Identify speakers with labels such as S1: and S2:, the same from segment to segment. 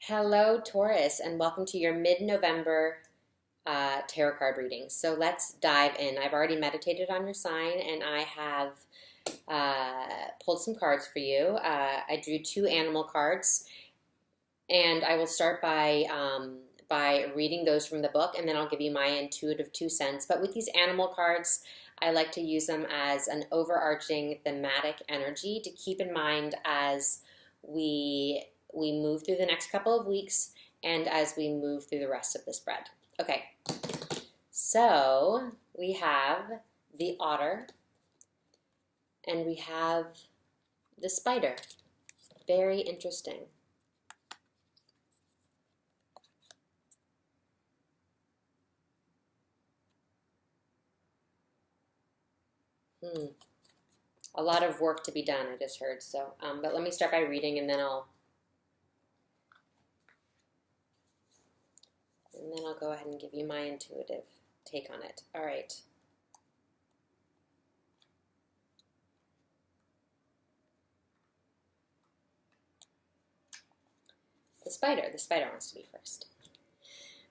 S1: Hello, Taurus, and welcome to your mid-November tarot card reading. So let's dive in. I've already meditated on your sign, and I have pulled some cards for you. I drew two animal cards, and I will start by reading those from the book, and then I'll give you my intuitive 2 cents. But with these animal cards, I like to use them as an overarching thematic energy to keep in mind as we move through the next couple of weeks and as we move through the rest of the spread. Okay, so we have the otter and we have the spider. Very interesting. A lot of work to be done, I just heard. So, but let me start by reading, and then I'll go ahead and give you my intuitive take on it. All right. The spider wants to be first.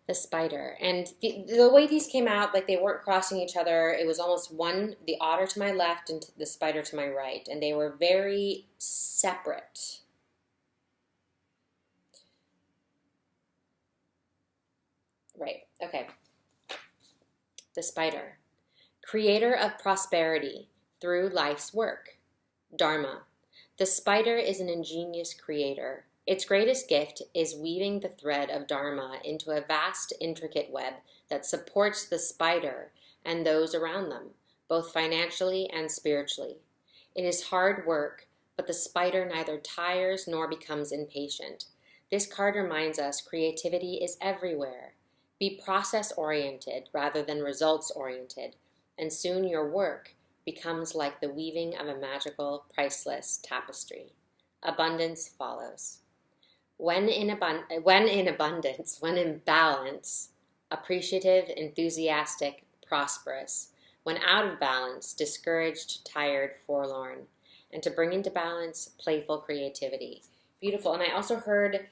S1: The spider. And the way these came out, like they weren't crossing each other. It was almost the otter to my left and the spider to my right. And they were very separate. Right, okay. The spider. Creator of prosperity through life's work. Dharma. The spider is an ingenious creator. Its greatest gift is weaving the thread of Dharma into a vast, intricate web that supports the spider and those around them, both financially and spiritually. It is hard work, but the spider neither tires nor becomes impatient. This card reminds us creativity is everywhere. Be process-oriented rather than results-oriented, and soon your work becomes like the weaving of a magical, priceless tapestry. Abundance follows. When in balance, appreciative, enthusiastic, prosperous. When out of balance, discouraged, tired, forlorn. And to bring into balance, playful creativity. Beautiful. And I also heard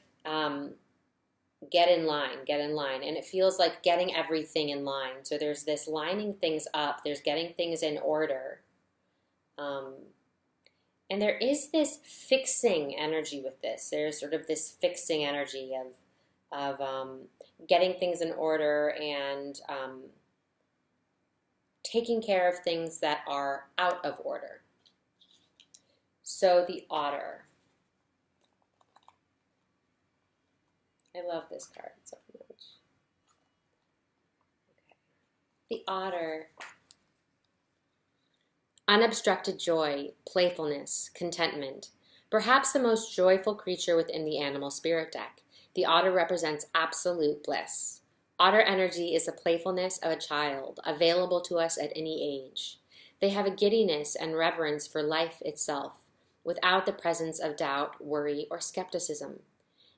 S1: get in line. And it feels like getting everything in line. So there's this lining things up. There's getting things in order. And there is this fixing energy with this. There's sort of this fixing energy of getting things in order and taking care of things that are out of order. So the otter. I love this card so much. Okay. The otter. Unobstructed joy, playfulness, contentment. Perhaps the most joyful creature within the animal spirit deck, the otter represents absolute bliss. Otter energy is the playfulness of a child, available to us at any age. They have a giddiness and reverence for life itself, without the presence of doubt, worry, or skepticism.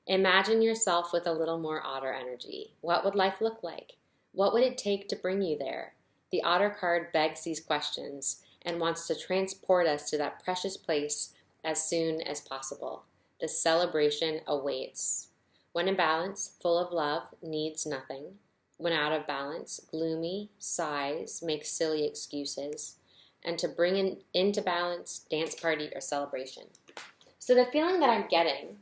S1: Imagine yourself with a little more otter energy. What would life look like? What would it take to bring you there? The otter card begs these questions and wants to transport us to that precious place as soon as possible. The celebration awaits. When in balance, full of love, needs nothing. When out of balance, gloomy, sighs, makes silly excuses. And to bring into balance, dance party or celebration. So the feeling that I'm getting,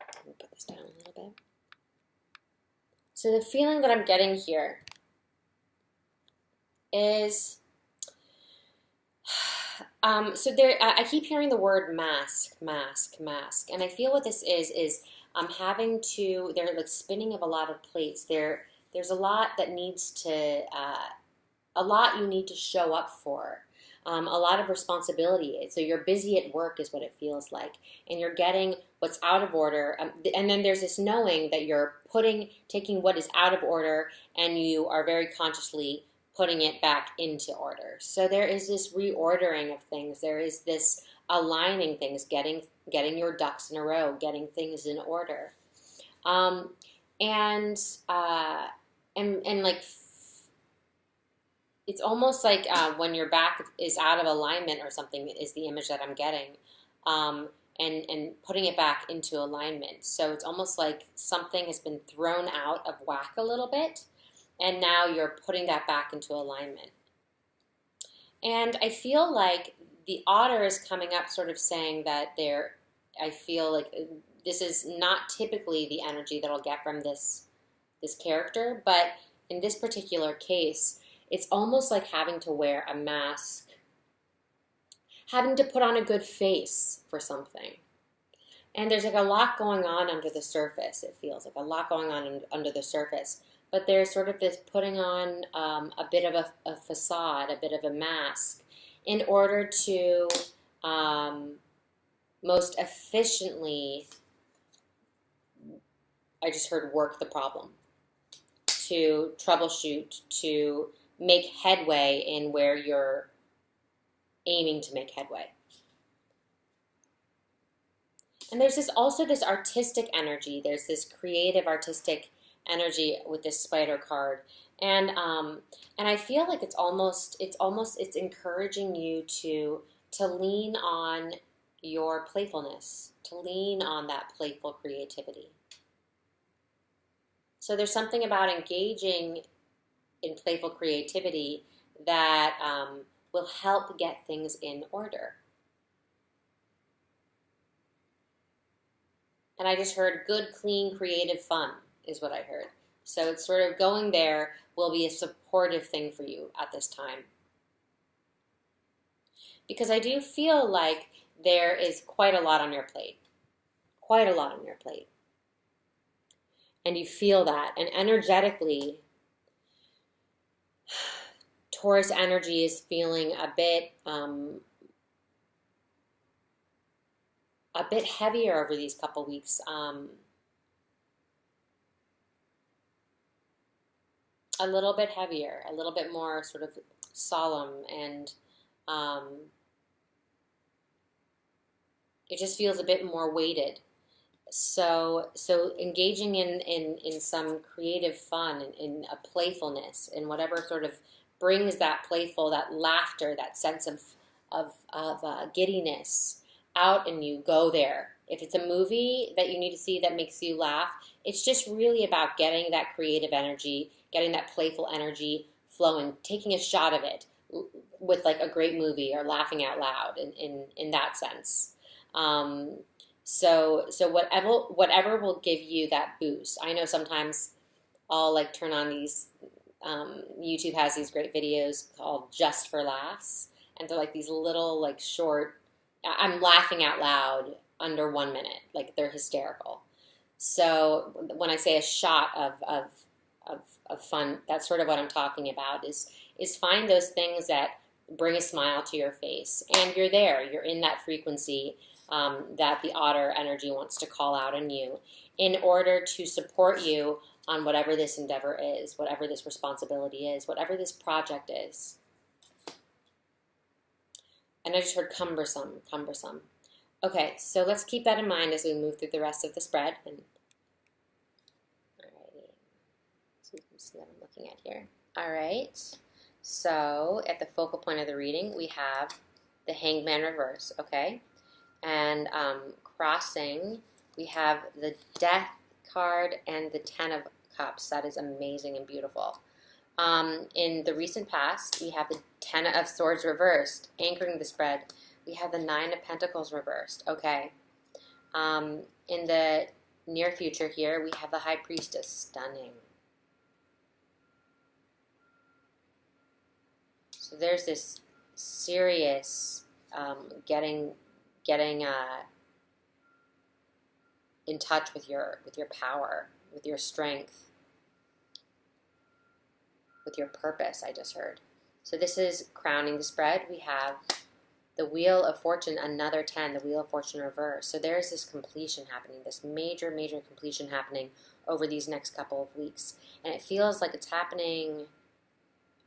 S1: let me put this down a little bit. So the feeling that I'm getting here is so there, I keep hearing the word mask, and I feel what this is having to. They're like spinning of a lot of plates. There's a lot that needs to, a lot you need to show up for, a lot of responsibility. So you're busy at work, is what it feels like, and you're getting what's out of order, and then there's this knowing that you're taking what is out of order, and you are very consciously putting it back into order. So there is this reordering of things. There is this aligning things, getting your ducks in a row, getting things in order. And like it's almost like when your back is out of alignment or something is the image that I'm getting. and putting it back into alignment. So it's almost like something has been thrown out of whack a little bit, and now you're putting that back into alignment. And I feel like the otter is coming up sort of saying that I feel like this is not typically the energy that I'll get from this character, but in this particular case, it's almost like having to wear a mask, having to put on a good face for something. And there's like a lot going on under the surface. It feels like a lot going on under the surface. But there's sort of this putting on a bit of a facade, a bit of a mask, in order to most efficiently, I just heard, work the problem, to troubleshoot, to make headway in where you're aiming to make headway. And there's also this artistic energy. There's this creative, artistic energy with this spider card, and I feel like it's encouraging you to lean on your playfulness, to lean on that playful creativity. So there's something about engaging in playful creativity that will help get things in order. And I just heard good, clean, creative fun is what I heard. So it's sort of going there will be a supportive thing for you at this time. Because I do feel like there is quite a lot on your plate. Quite a lot on your plate. And you feel that. And energetically, Taurus energy is feeling a bit heavier over these couple weeks. A little bit heavier, a little bit more sort of solemn, and it just feels a bit more weighted. So engaging in some creative fun, in a playfulness, in whatever sort of brings that playful, that laughter, that sense of giddiness out in you, go there. If it's a movie that you need to see that makes you laugh, it's just really about getting that creative energy, getting that playful energy flowing, taking a shot of it with like a great movie, or laughing out loud in that sense. So whatever will give you that boost. I know sometimes I'll like turn on these, YouTube has these great videos called Just for Laughs, and they're like these little like short, I'm laughing out loud under 1 minute, like they're hysterical. So when I say a shot of fun, that's sort of what I'm talking about, is find those things that bring a smile to your face, and you're there, you're in that frequency that the otter energy wants to call out in you in order to support you on whatever this endeavor is, whatever this responsibility is, whatever this project is. And I just heard cumbersome, cumbersome. Okay, so let's keep that in mind as we move through the rest of the spread. And alrighty, so you can see what I'm looking at here. All right, so at the focal point of the reading, we have the Hangman reverse, okay? And crossing, we have the Death card and the Ten of Cups. That is amazing and beautiful. In the recent past, we have the Ten of Swords reversed, anchoring the spread. We have the Nine of Pentacles reversed, okay? In the near future here, we have the High Priestess, stunning. So there's this serious getting in touch with your power, with your strength, with your purpose, I just heard. So this is crowning the spread. We have the Wheel of Fortune, another 10, the Wheel of Fortune reverse. So there's this completion happening, this major, major completion happening over these next couple of weeks. And it feels like it's happening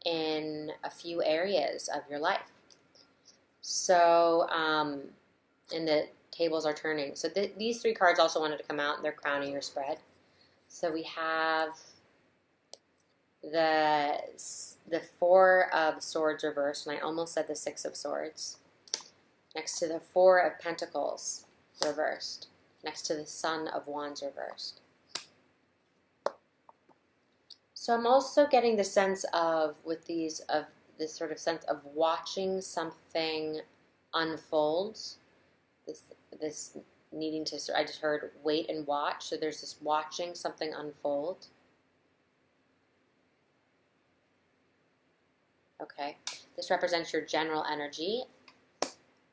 S1: in a few areas of your life. So, and the tables are turning. So these three cards also wanted to come out, and they're crowning your spread. So we have the Four of Swords reversed, and I almost said the Six of Swords, next to the Four of Pentacles. reversed, next to the Son of Wands reversed. So I'm also getting the sense of, with these, of this sort of sense of watching something unfold. This needing to, I just heard wait and watch. So there's this watching something unfold. Okay. This represents your general energy.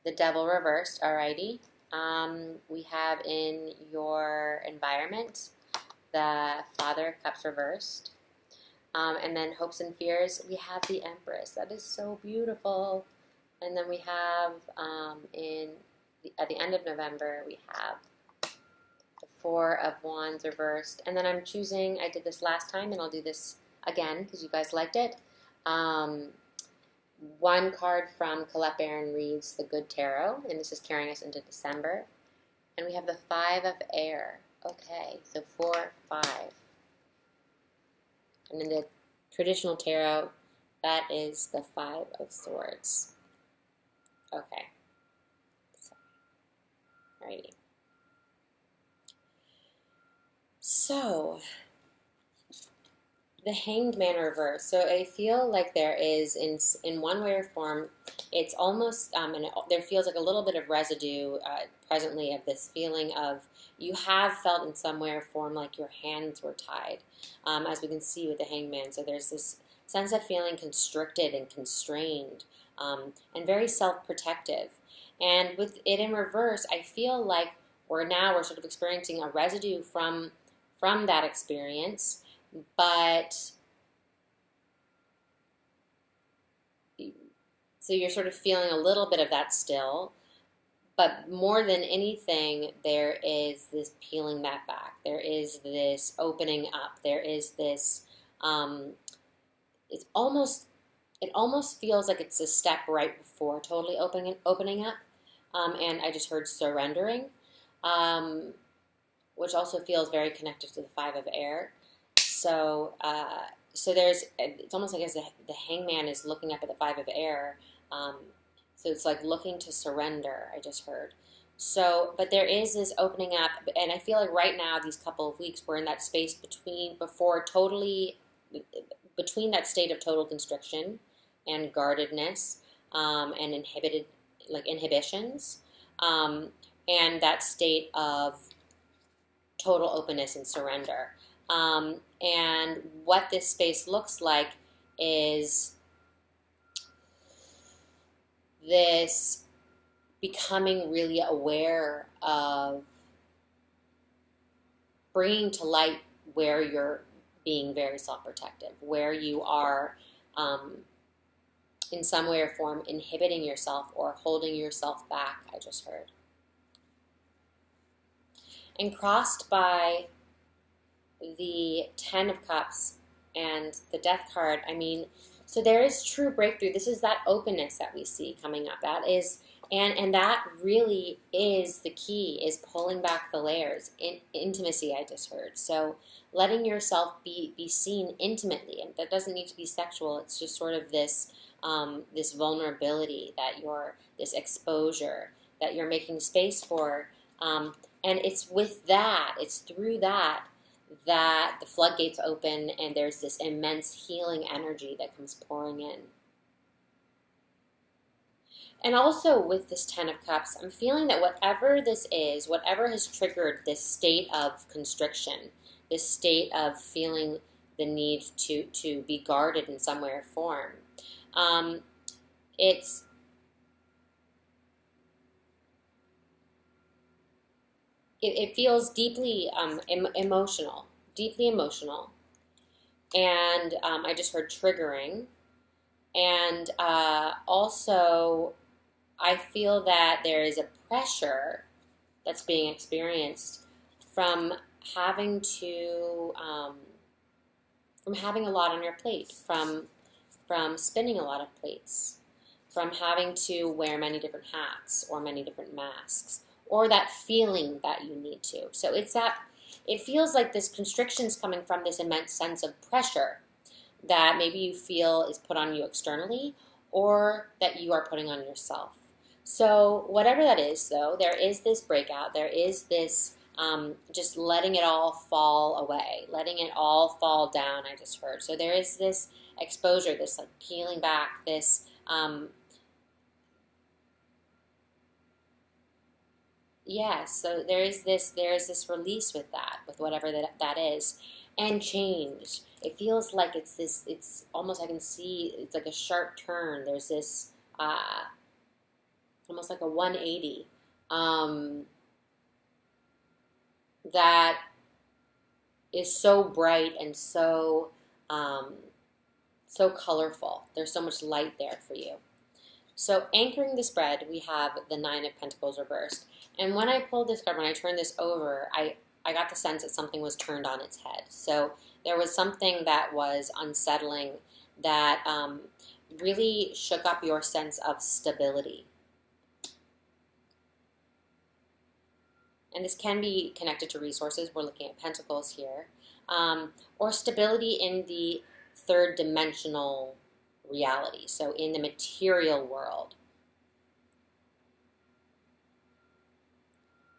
S1: The Devil reversed, alrighty. We have in your environment the Father of Cups reversed. And then hopes and fears, we have the Empress. That is so beautiful. And then we have at the end of November, we have the Four of Wands reversed. And then I'm choosing, I did this last time and I'll do this again because you guys liked it. One card from Colette Baron Reed's The Good Tarot, and this is carrying us into December. And we have the Five of Air. Okay, so 4, 5. And in the traditional tarot, that is the Five of Swords. Okay. Alrighty. So, the Hanged Man reverse. So I feel like there is, in one way or form, it's almost, there feels like a little bit of residue presently of this feeling of, you have felt in some way or form like your hands were tied, as we can see with the Hanged Man. So there's this sense of feeling constricted and constrained, and very self-protective. And with it in reverse, I feel like we're sort of experiencing a residue from that experience, but so you're sort of feeling a little bit of that still, but more than anything, there is this peeling that back. There is this opening up. There is this, it almost feels like it's a step right before totally opening up. And I just heard surrendering, which also feels very connected to the Five of Air. So, it's almost like as the Hangman is looking up at the Five of Air. So it's like looking to surrender, I just heard. So, but there is this opening up, and I feel like right now, these couple of weeks, we're in that space between that state of total constriction and guardedness, and inhibitions, and that state of total openness and surrender. And what this space looks like is this becoming really aware of bringing to light where you're being very self-protective, where you are in some way or form inhibiting yourself or holding yourself back, I just heard. And crossed by the Ten of Cups and the Death card, I mean, so there is true breakthrough. This is that openness that we see coming up. That is, and that really is the key, is pulling back the layers. Intimacy, I just heard. So letting yourself be seen intimately, and that doesn't need to be sexual. It's just sort of this this vulnerability this exposure that you're making space for. And it's with that, it's through that the floodgates open and there's this immense healing energy that comes pouring in. And also with this Ten of Cups, I'm feeling that whatever this is, whatever has triggered this state of constriction, this state of feeling the need to be guarded in some way or form, it feels deeply emotional, and I just heard triggering, and also I feel that there is a pressure that's being experienced from having a lot on your plate, from spinning a lot of plates, from having to wear many different hats or many different masks, or that feeling that you need to. So it feels like this constriction is coming from this immense sense of pressure that maybe you feel is put on you externally or that you are putting on yourself. So whatever that is, though, there is this breakout. There is this just letting it all fall away, letting it all fall down. I just heard. So there is this exposure, this like peeling back, this yes. So there is this release with that, with whatever that is, and change. It feels like it's this. It's almost I can see it's like a sharp turn. There's this. Almost like a 180 um, that is so bright and so so colorful. There's so much light there for you. So anchoring the spread, we have the Nine of Pentacles reversed. And when I pulled this card, when I turned this over, I got the sense that something was turned on its head. So there was something that was unsettling that really shook up your sense of stability. And this can be connected to resources. We're looking at pentacles here. Or stability in the third dimensional reality, so in the material world.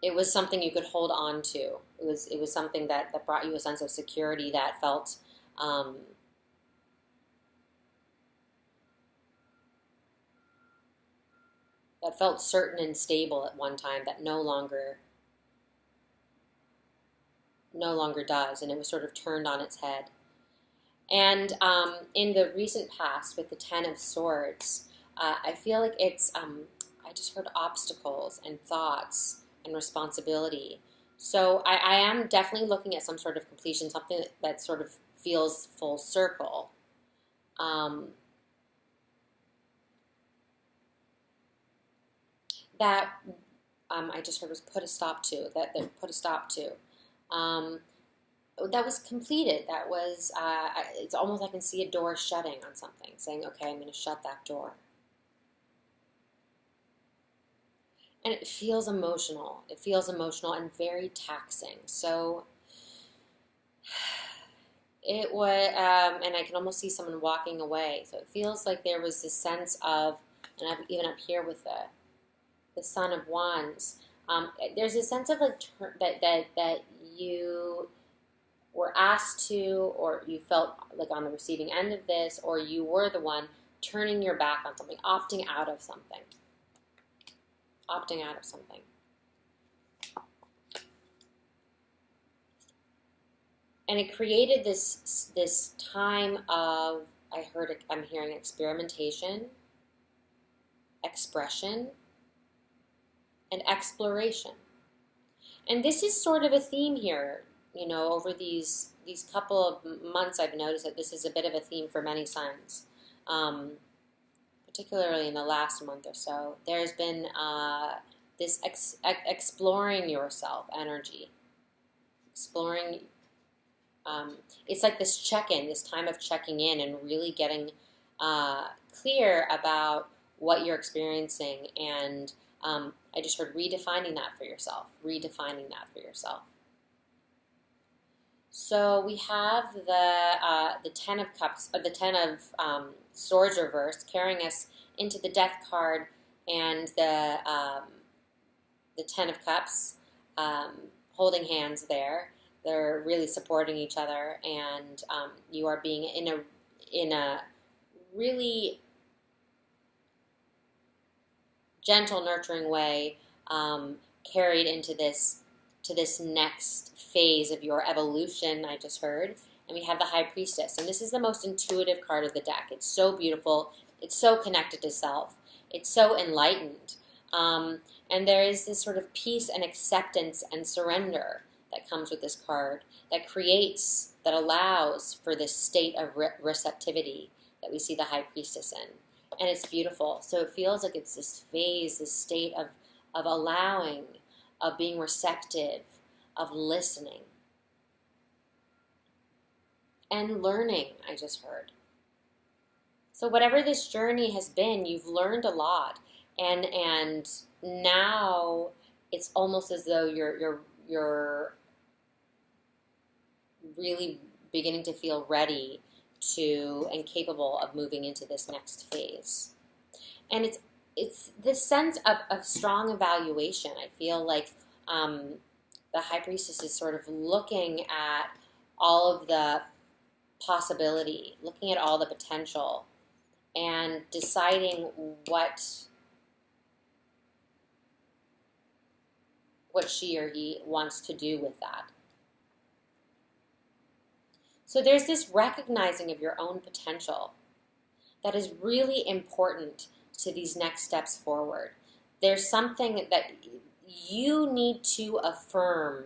S1: It was something you could hold on to. It was something that brought you a sense of security that felt certain and stable at one time that no longer does, and it was sort of turned on its head. And in the recent past, with the Ten of Swords, I feel like it's, I just heard obstacles and thoughts and responsibility. So I am definitely looking at some sort of completion, something that sort of feels full circle. That I just heard was put a stop to, that put a stop to. That was completed. That was, it's almost like I can see a door shutting on something, saying, okay, I'm going to shut that door. And it feels emotional. It feels emotional and very taxing. So it was, and I can almost see someone walking away. So it feels like there was this sense of, and even up here with the Son of Wands, there's a sense of like that you were asked to, or you felt like on the receiving end of this, or you were the one turning your back on something, opting out of something. Opting out of something. And it created this time of, I'm hearing experimentation, expression, and exploration. And this is sort of a theme here. You know, over these couple of months, I've noticed that this is a bit of a theme for many signs, particularly in the last month or so. There's been this exploring yourself energy, exploring. It's like this check-in, this time of checking in and really getting clear about what you're experiencing. And I just heard redefining that for yourself, redefining that for yourself. So we have the Ten of Cups, or the Ten of Swords reversed, carrying us into the Death card, and the Ten of Cups holding hands there. They're really supporting each other, and you are being in a really gentle, nurturing way carried into this next phase of your evolution, I just heard. And we have the High Priestess. And this is the most intuitive card of the deck. It's so beautiful. It's so connected to self. It's so enlightened. And there is this sort of peace and acceptance and surrender that comes with this card that creates, that allows for this state of receptivity that we see the High Priestess in. And it's beautiful. So it feels like it's this phase, this state of allowing, of being receptive, of listening. And learning, I just heard. So whatever this journey has been, you've learned a lot. And now it's almost as though you're really beginning to feel ready to and capable of moving into this next phase. And it's this sense of strong evaluation. I feel like the High Priestess is sort of looking at all of the possibility, looking at all the potential, and deciding what she or he wants to do with that. So there's this recognizing of your own potential that is really important to these next steps forward. There's something that you need to affirm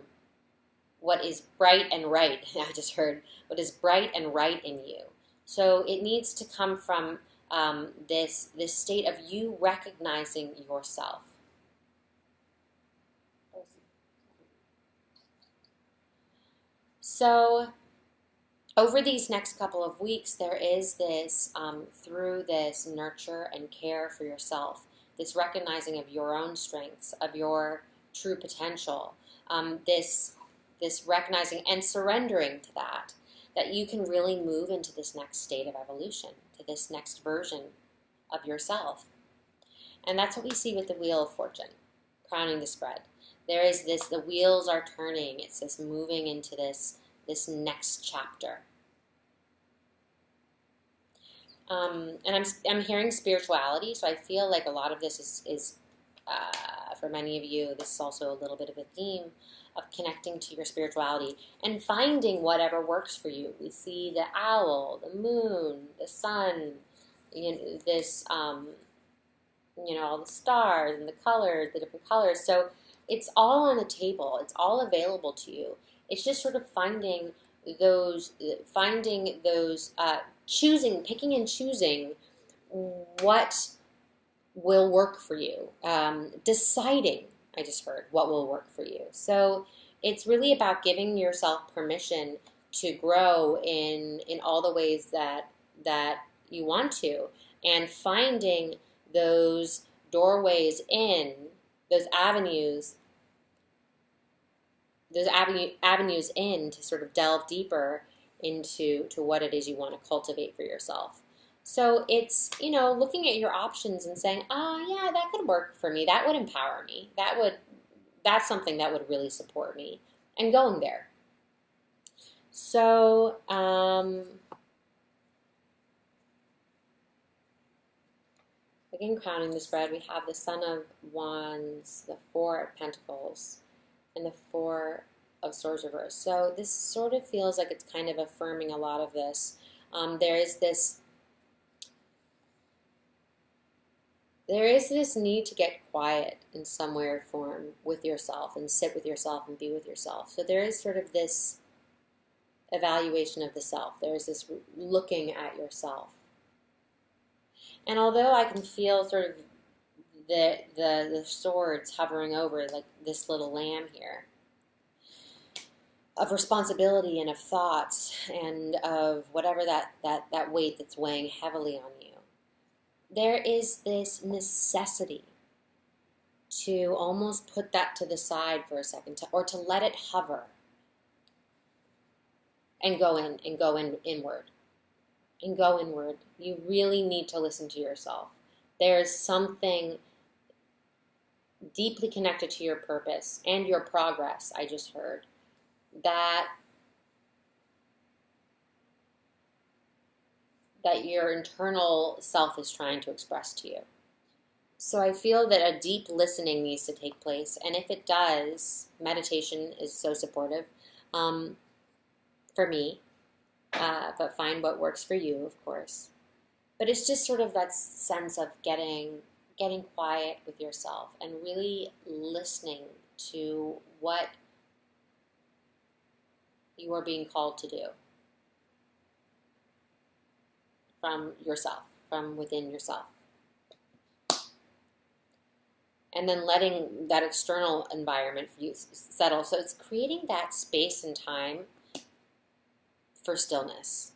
S1: what is bright and right. I just heard what is bright and right in you. So it needs to come from this state of you recognizing yourself. So over these next couple of weeks, there is this, through this nurture and care for yourself, this recognizing of your own strengths, of your true potential, this recognizing and surrendering to that you can really move into this next state of evolution, to this next version of yourself. And that's what we see with the Wheel of Fortune, crowning the spread. There is this, the wheels are turning, it's this moving into this next chapter. And I'm hearing spirituality, so I feel like a lot of this is for many of you, this is also a little bit of a theme of connecting to your spirituality and finding whatever works for you. We see the owl, the moon, the sun, this, all the stars and the colors, the different colors. So it's all on the table. It's all available to you. It's just sort of picking and choosing what will work for you. Deciding, I just heard, what will work for you. So it's really about giving yourself permission to grow in all the ways that you want to, and finding those doorways in, those avenues in to sort of delve deeper into what it is you want to cultivate for yourself. So it's, looking at your options and saying, yeah, that could work for me. That would empower me. That's something that would really support me. And going there. So, again, crowning the spread, we have the Son of Wands, the Four of Pentacles, and the Four of Swords reversed. So this sort of feels like it's kind of affirming a lot of this. There is this need to get quiet in some way or form with yourself and sit with yourself and be with yourself. So there is sort of this evaluation of the self. There's this looking at yourself. And although I can feel sort of the swords hovering over like this little lamb here, of responsibility and of thoughts and of whatever that weight that's weighing heavily on you, there is this necessity to almost put that to the side for a second, or to let it hover and go inward. And go inward. You really need to listen to yourself. There's something deeply connected to your purpose and your progress, I just heard, that your internal self is trying to express to you. So I feel that a deep listening needs to take place, and if it does, meditation is so supportive for me, but find what works for you, of course. But it's just sort of that sense of getting quiet with yourself and really listening to what you are being called to do from yourself, from within yourself. And then letting that external environment for you settle. So it's creating that space and time for stillness.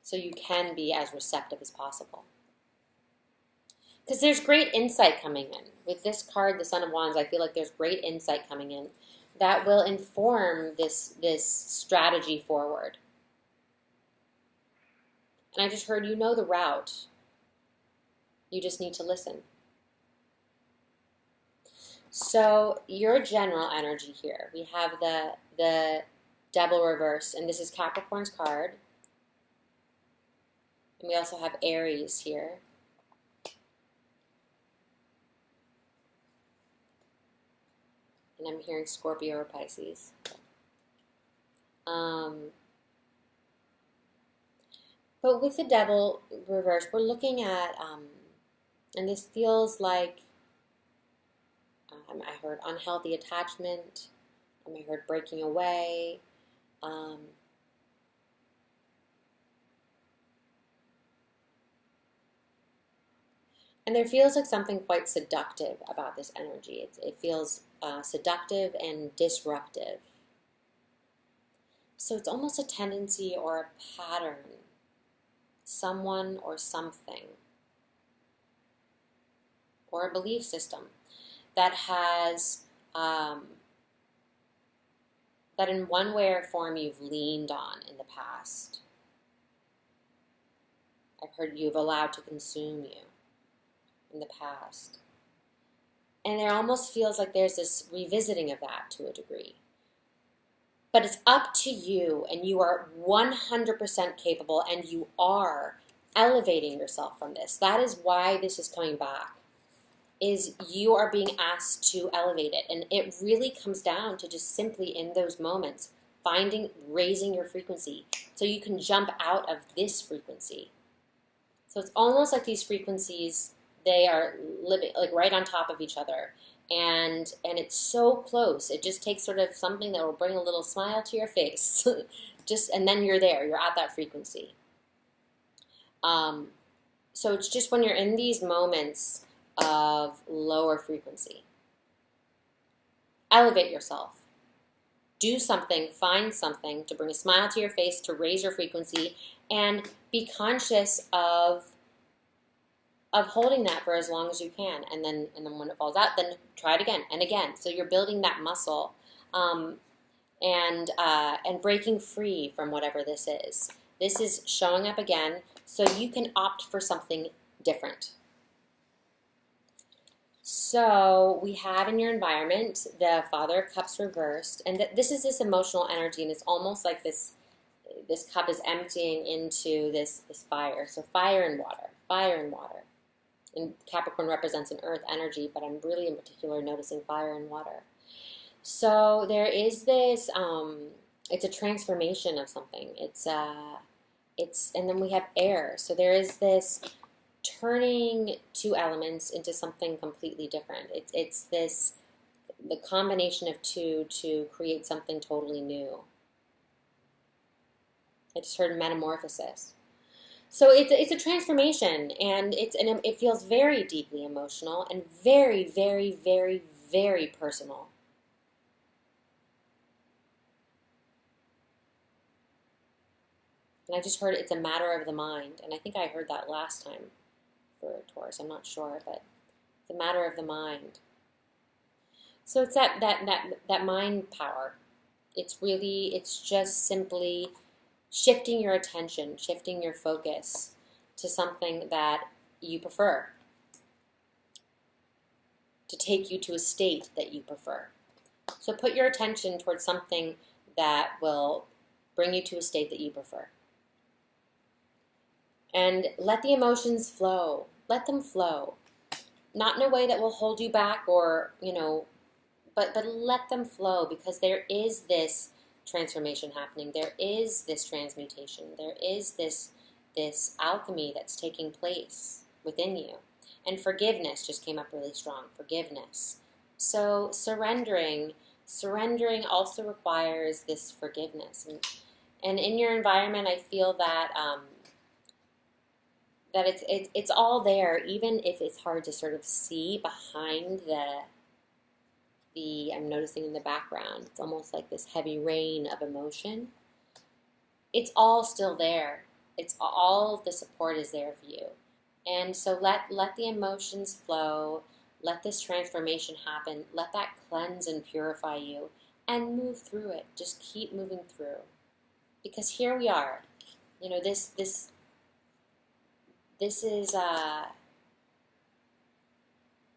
S1: So you can be as receptive as possible. Because there's great insight coming in. With this card, the Son of Wands, I feel like there's great insight coming in that will inform this strategy forward. And I just heard, the route. You just need to listen. So your general energy here, we have the Devil reversed, and this is Capricorn's card. And we also have Aries here. And I'm hearing Scorpio or Pisces. But with the Devil reversed, we're looking at, and this feels like, I heard unhealthy attachment. I heard breaking away. And there feels like something quite seductive about this energy. It feels seductive and disruptive. So it's almost a tendency or a pattern, someone or something, or a belief system that has, that in one way or form you've leaned on in the past. I've heard you've allowed to consume you in the past. And there almost feels like there's this revisiting of that to a degree. But it's up to you, and you are 100% capable, and you are elevating yourself from this. That is why this is coming back, is you are being asked to elevate it. And it really comes down to just simply in those moments, raising your frequency so you can jump out of this frequency. So it's almost like these frequencies, they are living like right on top of each other. And it's so close. It just takes sort of something that will bring a little smile to your face. And then you're there. You're at that frequency. So it's just when you're in these moments of lower frequency, elevate yourself. Do something, find something to bring a smile to your face, to raise your frequency, and be conscious of holding that for as long as you can, and then when it falls out, then try it again and again. So you're building that muscle, and breaking free from whatever this is. This is showing up again, so you can opt for something different. So we have in your environment the Father of Cups reversed, and this is this emotional energy, and it's almost like this cup is emptying into this fire. So fire and water, fire and water. And Capricorn represents an earth energy, but I'm really in particular noticing fire and water. So there is this, it's a transformation of something. And then we have air. So there is this turning two elements into something completely different. It's the combination of two to create something totally new. I just heard metamorphosis. So it's a transformation, and it feels very deeply emotional and very, very, very, very personal. And I just heard it's a matter of the mind, and I think I heard that last time for Taurus. I'm not sure, but it's a matter of the mind. So it's that mind power. It's just simply shifting your attention, shifting your focus to something that you prefer, to take you to a state that you prefer. So put your attention towards something that will bring you to a state that you prefer. And let the emotions flow. Let them flow. Not in a way that will hold you back or, but let them flow, because there is this transformation happening. There is this transmutation. There is this alchemy that's taking place within you. And forgiveness just came up really strong. Forgiveness. So surrendering also requires this forgiveness. And in your environment, I feel that that it's all there, even if it's hard to sort of see behind I'm noticing in the background, it's almost like this heavy rain of emotion. It's all still there. It's all the support is there for you. And so let the emotions flow. Let this transformation happen. Let that cleanse and purify you, and move through it. Just keep moving through. Because here we are. This is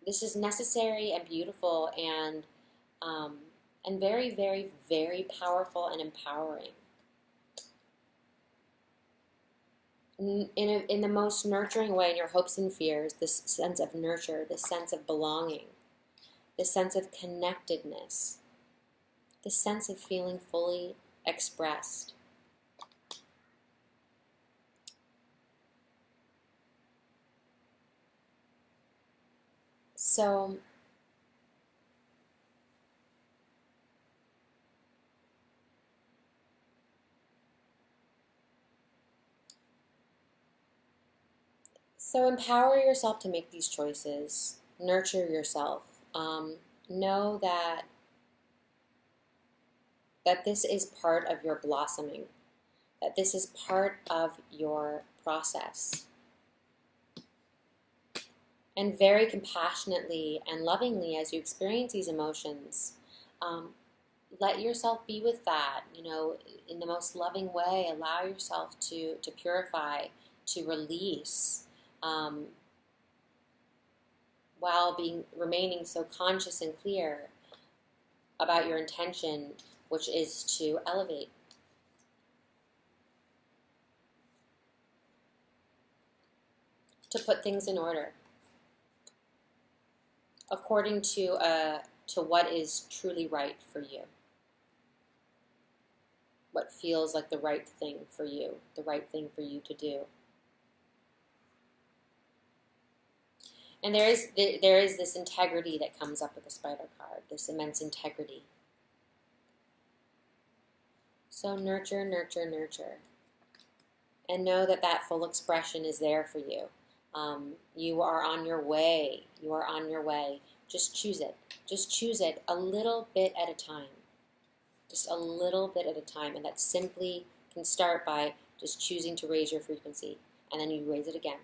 S1: This is necessary and beautiful and very, very, very powerful and empowering. In the most nurturing way, in your hopes and fears, this sense of nurture, this sense of belonging, this sense of connectedness, this sense of feeling fully expressed. So empower yourself to make these choices. Nurture yourself. Know that this is part of your blossoming, that this is part of your process. And very compassionately and lovingly, as you experience these emotions, let yourself be with that, in the most loving way. Allow yourself to purify, to release, while remaining so conscious and clear about your intention, which is to elevate. To put things in order according to what is truly right for you, what feels like the right thing for you, the right thing for you to do. And there is this integrity that comes up with the Spider card, this immense integrity. So nurture, nurture, nurture. And know that that full expression is there for you. You are on your way. You are on your way. Just choose it. Just choose it a little bit at a time. Just a little bit at a time. And that simply can start by just choosing to raise your frequency. And then you raise it again.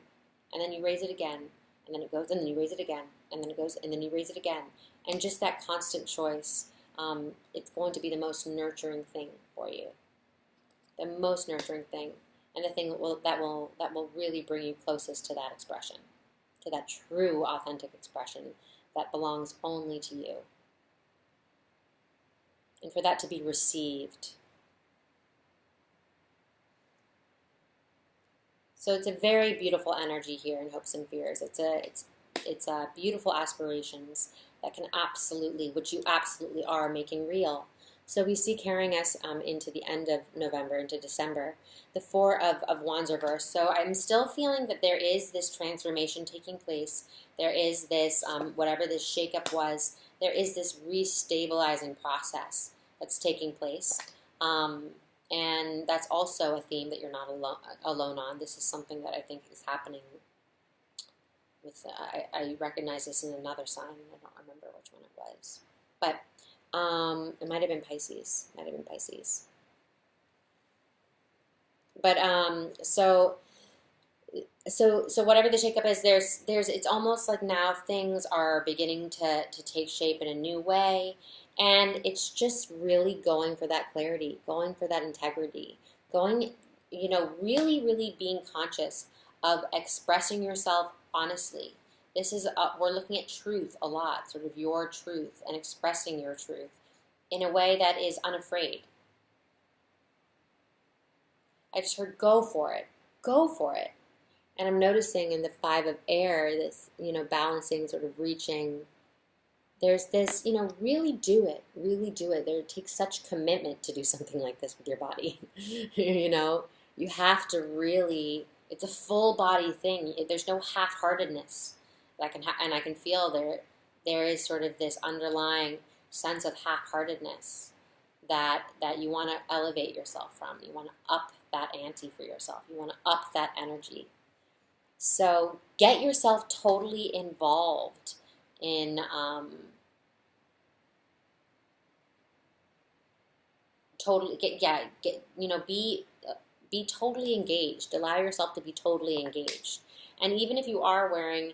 S1: And then you raise it again. And then it goes, and then you raise it again. And then it goes, and then you raise it again. And just that constant choice, it's going to be the most nurturing thing for you. The most nurturing thing. And the thing that will really bring you closest to that expression, to that true, authentic expression that belongs only to you. And for that to be received. So it's a very beautiful energy here in Hopes and Fears. It's beautiful aspirations that can absolutely, which you absolutely are making real. So we see carrying us into the end of November, into December, the Four of Wands reversed. So I'm still feeling that there is this transformation taking place. There is this, whatever this shakeup was, there is this restabilizing process that's taking place. And that's also a theme that you're not alone on. This is something that I think is happening with, I recognize this in another sign, and I don't remember which one it was. But it might have been Pisces. But so whatever the shakeup is, there's it's almost like now things are beginning to take shape in a new way, and it's just really going for that clarity, going for that integrity, going, really, really being conscious of expressing yourself honestly. This is we're looking at truth a lot, sort of your truth and expressing your truth in a way that is unafraid. I just heard go for it. Go for it. And I'm noticing in the Five of Air, this, balancing, sort of reaching. There's this, really do it. Really do it. It takes such commitment to do something like this with your body. You have to really, it's a full body thing. There's no half-heartedness. And I can feel there is sort of this underlying sense of half-heartedness that you want to elevate yourself from. You want to up that ante for yourself. You want to up that energy. So get yourself totally involved in be totally engaged. Allow yourself to be totally engaged. And even if you are wearing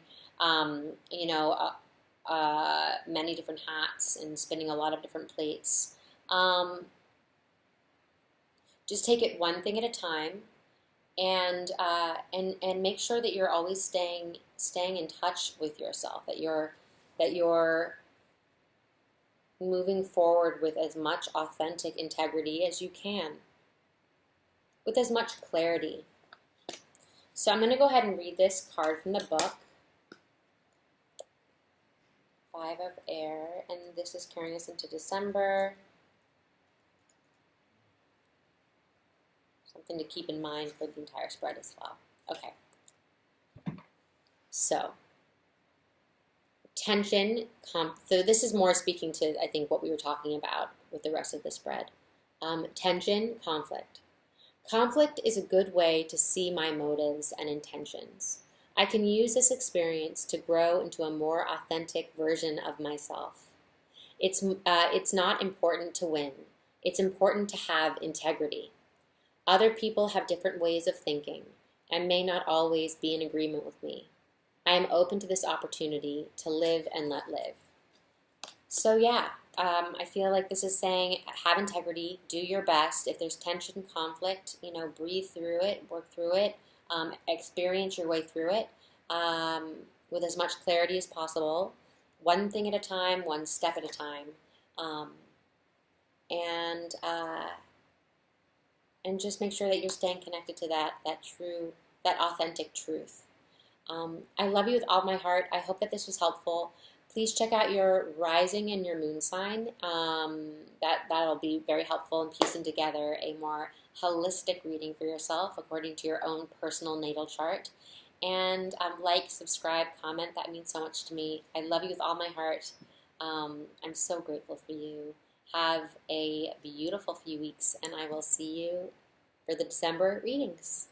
S1: many different hats and spinning a lot of different plates, just take it one thing at a time, and make sure that you're always staying in touch with yourself. That you're that you're moving forward with as much authentic integrity as you can, with as much clarity. So I'm going to go ahead and read this card from the book. Five of Air, and this is carrying us into December. Something to keep in mind for the entire spread as well. Okay. So, tension. So this is more speaking to, I think, what we were talking about with the rest of the spread. Tension, conflict. Conflict is a good way to see my motives and intentions. I can use this experience to grow into a more authentic version of myself. It's not important to win. It's important to have integrity. Other people have different ways of thinking and may not always be in agreement with me. I am open to this opportunity to live and let live. So yeah, I feel like this is saying have integrity, do your best. If there's tension, conflict, breathe through it, work through it, experience your way through it with as much clarity as possible, one thing at a time, one step at a time, and just make sure that you're staying connected to that authentic truth. I love you with all my heart. I hope that this was helpful. Please check out your rising and your moon sign. That'll be very helpful in piecing together a more holistic reading for yourself according to your own personal natal chart. And like, subscribe, comment. That means so much to me. I love you with all my heart. I'm so grateful for you. Have a beautiful few weeks, and I will see you for the December readings.